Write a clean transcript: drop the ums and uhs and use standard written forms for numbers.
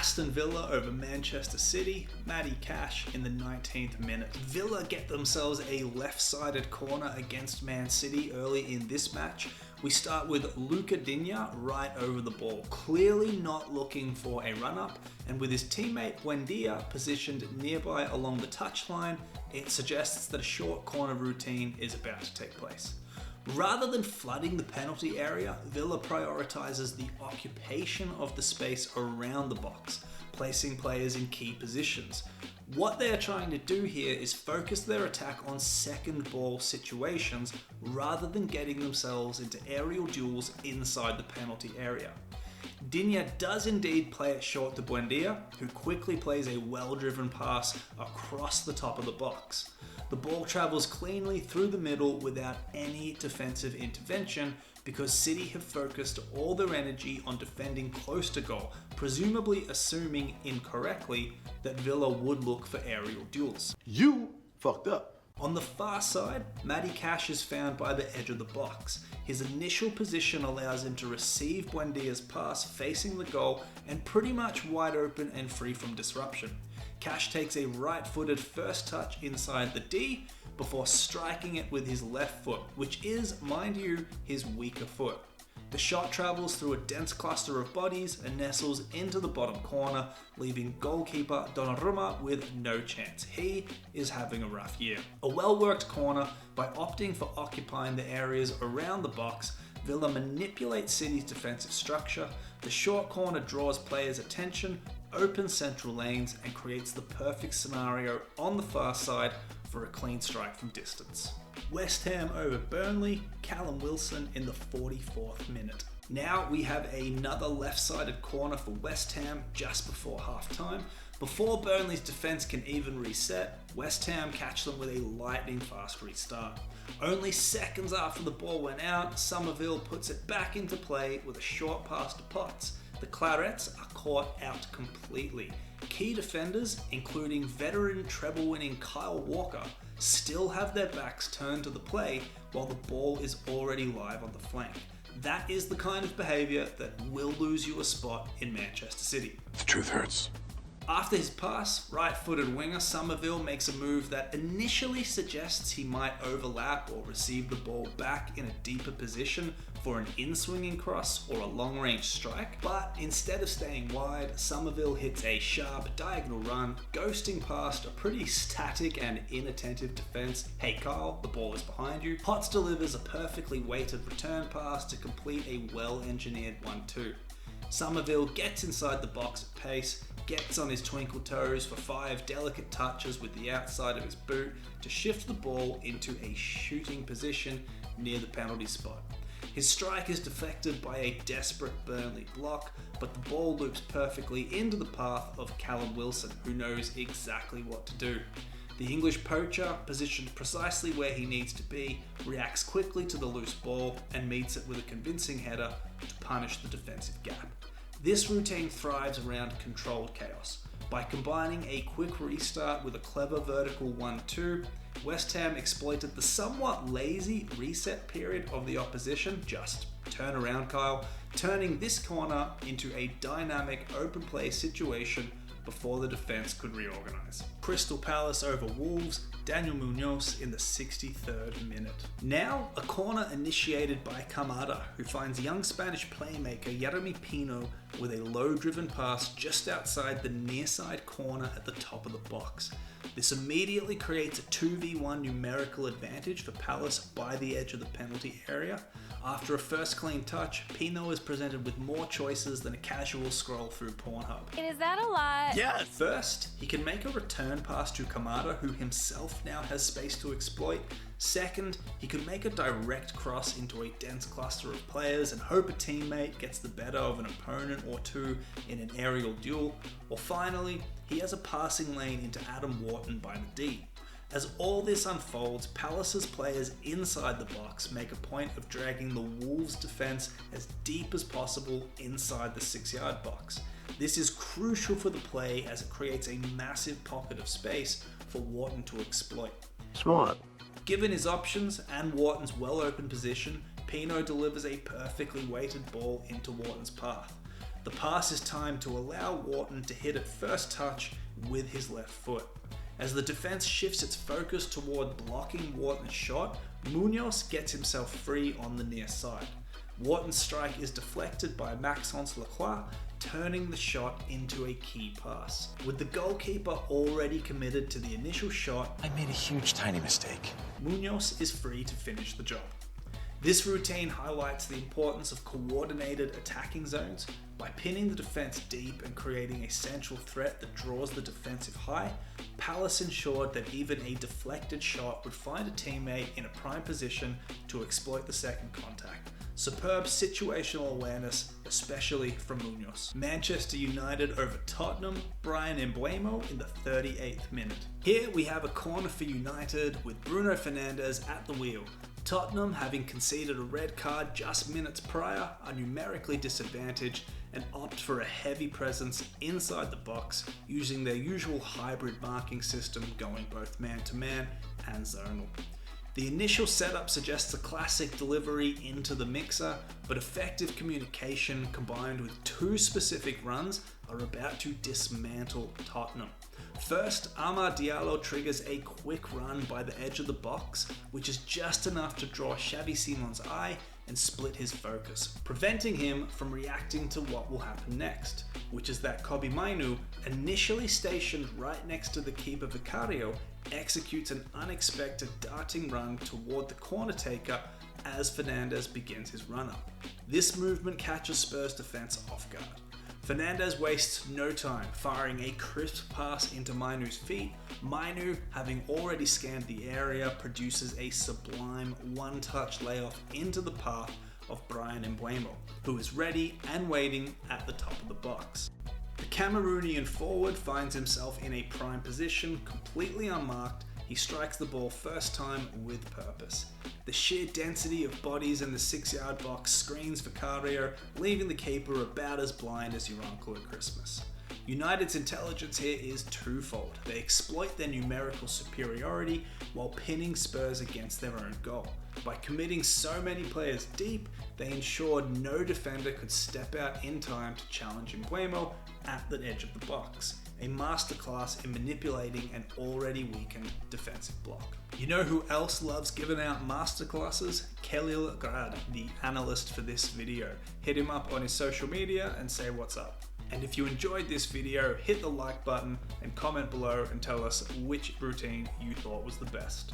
Aston Villa over Manchester City, Matty Cash in the 19th minute. Villa get themselves a left-sided corner against Man City early in this match. We start with Luca Digne right over the ball, clearly not looking for a run-up, and with his teammate Buendia positioned nearby along the touchline, it suggests that a short corner routine is about to take place. Rather than flooding the penalty area, Villa prioritises the occupation of the space around the box, placing players in key positions. What they are trying to do here is focus their attack on second ball situations rather than getting themselves into aerial duels inside the penalty area. Digne does indeed play it short to Buendia, who quickly plays a well-driven pass across the top of the box. The ball travels cleanly through the middle without any defensive intervention because City have focused all their energy on defending close to goal, presumably assuming incorrectly that Villa would look for aerial duels. You fucked up. On the far side, Matty Cash is found by the edge of the box. His initial position allows him to receive Buendia's pass facing the goal and pretty much wide open and free from disruption. Cash takes a right-footed first touch inside the D before striking it with his left foot, which is, mind you, his weaker foot. The shot travels through a dense cluster of bodies and nestles into the bottom corner, leaving goalkeeper Donnarumma with no chance. He is having a rough year. A well-worked corner, by opting for occupying the areas around the box, Villa manipulates City's defensive structure. The short corner draws players' attention, opens central lanes, and creates the perfect scenario on the far side for a clean strike from distance. West Ham over Burnley, Callum Wilson in the 44th minute. Now we have another left-sided corner for West Ham just before half-time. Before Burnley's defence can even reset, West Ham catch them with a lightning-fast restart. Only seconds after the ball went out, Somerville puts it back into play with a short pass to Potts. The Clarets are caught out completely. Key defenders, including veteran treble-winning Kyle Walker, still have their backs turned to the play while the ball is already live on the flank. That is the kind of behaviour that will lose you a spot in Manchester City. The truth hurts. After his pass, right-footed winger Somerville makes a move that initially suggests he might overlap or receive the ball back in a deeper position for an in-swinging cross or a long-range strike, but instead of staying wide, Somerville hits a sharp diagonal run, ghosting past a pretty static and inattentive defence. Hey Kyle, the ball is behind you. Potts delivers a perfectly weighted return pass to complete a well-engineered 1-2. Somerville gets inside the box at pace, gets on his twinkle toes for 5 delicate touches with the outside of his boot to shift the ball into a shooting position near the penalty spot. His strike is deflected by a desperate Burnley block, but the ball loops perfectly into the path of Callum Wilson, who knows exactly what to do. The English poacher, positioned precisely where he needs to be, reacts quickly to the loose ball and meets it with a convincing header to punish the defensive gap. This routine thrives around controlled chaos. By combining a quick restart with a clever vertical 1-2, West Ham exploited the somewhat lazy reset period of the opposition, just turn around Kyle, turning this corner into a dynamic open play situation before the defence could reorganise. Crystal Palace over Wolves, Daniel Munoz in the 63rd minute. Now, a corner initiated by Kamada, who finds young Spanish playmaker Yeremy Pino with a low-driven pass just outside the near-side corner at the top of the box. This immediately creates a 2v1 numerical advantage for Palace by the edge of the penalty area. After a first clean touch, Pino is presented with more choices than a casual scroll through Pornhub. Is that a lot? Yes! First, he can make a return pass to Kamada, who himself now has space to exploit. Second, he could make a direct cross into a dense cluster of players and hope a teammate gets the better of an opponent or two in an aerial duel. Or finally, he has a passing lane into Adam Wharton by the D. As all this unfolds, Palace's players inside the box make a point of dragging the Wolves' defence as deep as possible inside the 6-yard box. This is crucial for the play as it creates a massive pocket of space for Wharton to exploit. Smart. Given his options and Wharton's well-opened position, Pino delivers a perfectly weighted ball into Wharton's path. The pass is timed to allow Wharton to hit at first touch with his left foot. As the defense shifts its focus toward blocking Wharton's shot, Munoz gets himself free on the near side. Wharton's strike is deflected by Maxence Lacroix, turning the shot into a key pass. With the goalkeeper already committed to the initial shot, I made a huge tiny mistake. Munoz is free to finish the job. This routine highlights the importance of coordinated attacking zones. By pinning the defense deep and creating a central threat that draws the defensive high, Palace ensured that even a deflected shot would find a teammate in a prime position to exploit the second contact. Superb situational awareness, especially from Munoz. Manchester United over Tottenham, Bryan Mbeumo in the 38th minute. Here we have a corner for United with Bruno Fernandes at the wheel. Tottenham, having conceded a red card just minutes prior, are numerically disadvantaged and opt for a heavy presence inside the box using their usual hybrid marking system going both man-to-man and zonal. The initial setup suggests a classic delivery into the mixer, but effective communication combined with two specific runs are about to dismantle Tottenham. First, Amad Diallo triggers a quick run by the edge of the box, which is just enough to draw Xavi Simon's eye and split his focus, preventing him from reacting to what will happen next, which is that Kobbie Mainoo, initially stationed right next to the keeper Vicario, executes an unexpected darting run toward the corner taker as Fernandes begins his run-up. This movement catches Spurs defense off guard. Fernandes wastes no time, firing a crisp pass into Mainoo's feet. Mainoo, having already scanned the area, produces a sublime one-touch layoff into the path of Bryan Mbeumo, who is ready and waiting at the top of the box. The Cameroonian forward finds himself in a prime position, completely unmarked. He strikes the ball first time with purpose. The sheer density of bodies in the 6-yard box screens Vicario, leaving the keeper about as blind as your uncle at Christmas. United's intelligence here is twofold. They exploit their numerical superiority while pinning Spurs against their own goal. By committing so many players deep, they ensured no defender could step out in time to challenge Mbeumo at the edge of the box. A masterclass in manipulating an already weakened defensive block. You know who else loves giving out masterclasses? Khalil Grad, the analyst for this video. Hit him up on his social media and say what's up. And if you enjoyed this video, hit the like button and comment below and tell us which routine you thought was the best.